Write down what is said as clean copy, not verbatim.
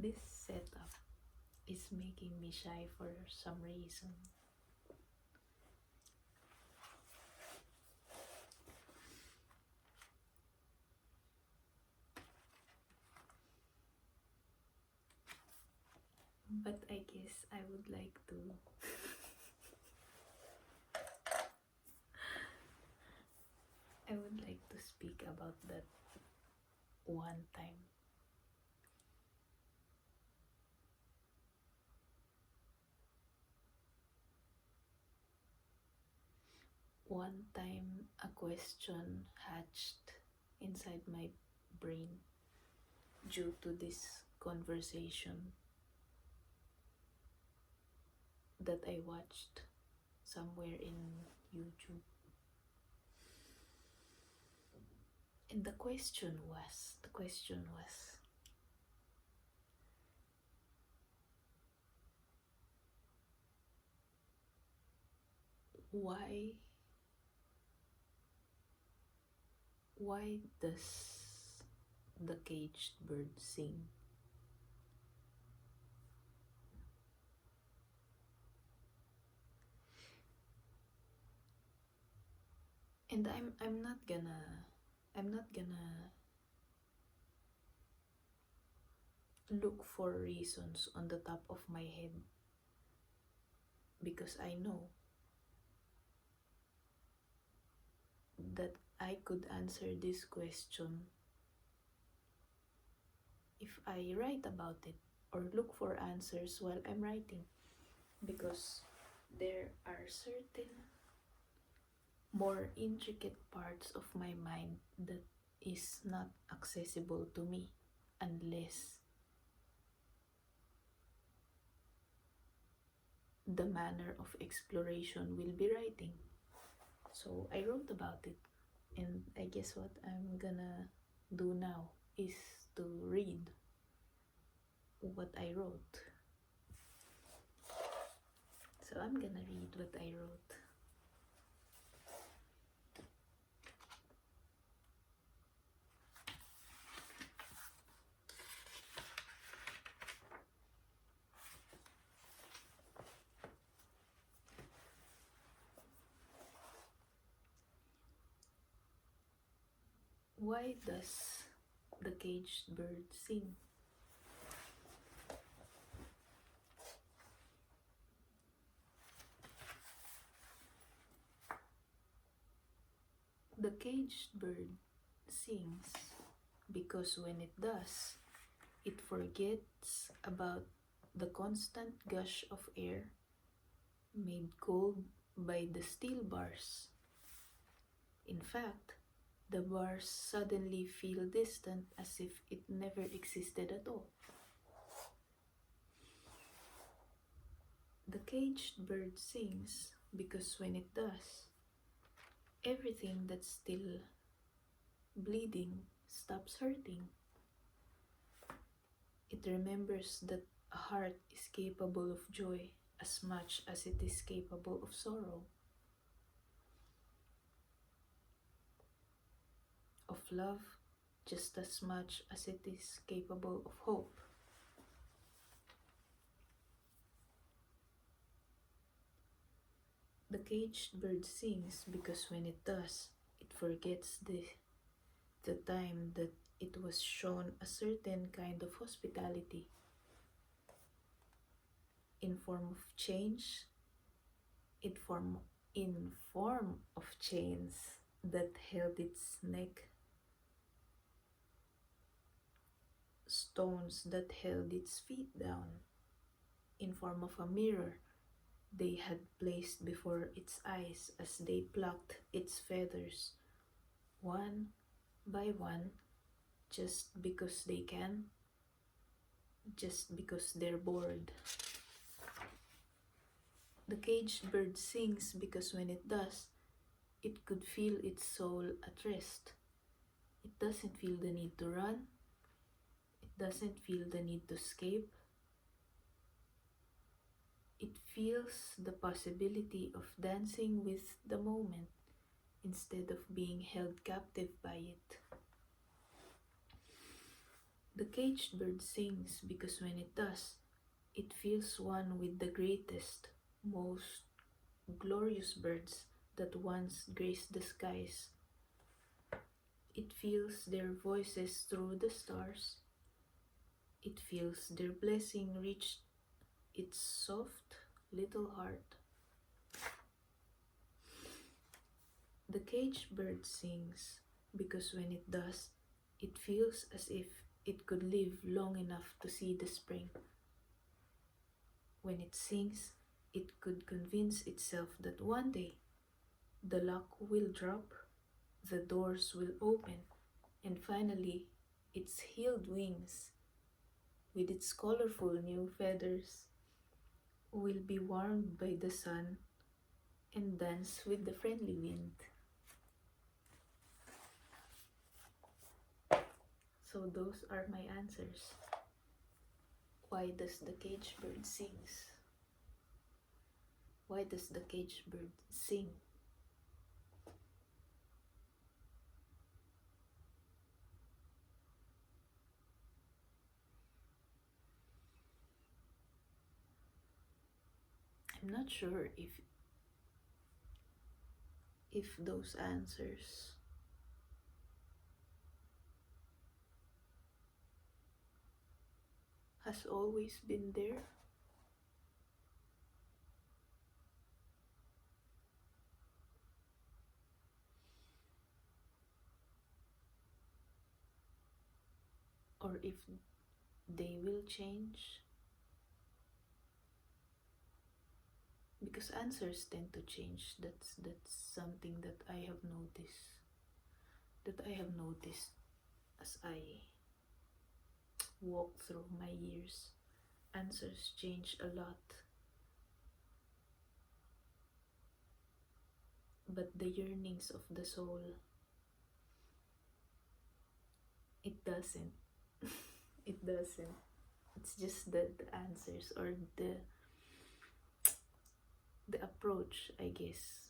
This setup is making me shy for some reason. But I guess I would like to I would like to speak about that one time. One time a question hatched inside my brain due to this conversation that I watched somewhere in YouTube. And the question was, why does the caged bird sing? And I'm not gonna look for reasons on the top of my head, because I know that I could answer this question if I write about it or look for answers while I'm writing, because there are certain more intricate parts of my mind that is not accessible to me unless the manner of exploration will be writing. So I wrote about it, and I guess what I'm gonna do now is to read what I wrote. So I'm gonna read what I wrote. Why does the caged bird sing? The caged bird sings because when it does, it forgets about the constant gush of air made cold by the steel bars. In fact, the bars suddenly feel distant as if it never existed at all. The caged bird sings because when it does, everything that's still bleeding stops hurting. It remembers that a heart is capable of joy as much as it is capable of sorrow, of love just as much as it is capable of hope. The caged bird sings because when it does, it forgets the time that it was shown a certain kind of hospitality in form of change, in form of chains that held its neck, stones that held its feet down, in form of a mirror they had placed before its eyes as they plucked its feathers one by one, just because they can, just because they're bored. The caged bird sings because when it does, it could feel its soul at rest. It doesn't feel the need to run. It doesn't feel the need to escape. It feels the possibility of dancing with the moment instead of being held captive by it. The caged bird sings because when it does, it feels one with the greatest, most glorious birds that once graced the skies. It feels their voices through the stars. It feels their blessing reach its soft little heart. The caged bird sings because when it does, it feels as if it could live long enough to see the spring. When it sings, it could convince itself that one day the lock will drop, the doors will open, and finally its healed wings, with its colorful new feathers, will be warmed by the sun and dance with the friendly wind. So those are my answers. Why does the caged bird sings? Why does the caged bird sing? I'm not sure if those answers has always been there, or if they will change, because answers tend to change. That's something that I have noticed as I walk through my years. Answers change a lot, but the yearnings of the soul, it doesn't. It doesn't. It's just that the answers or the approach, I guess,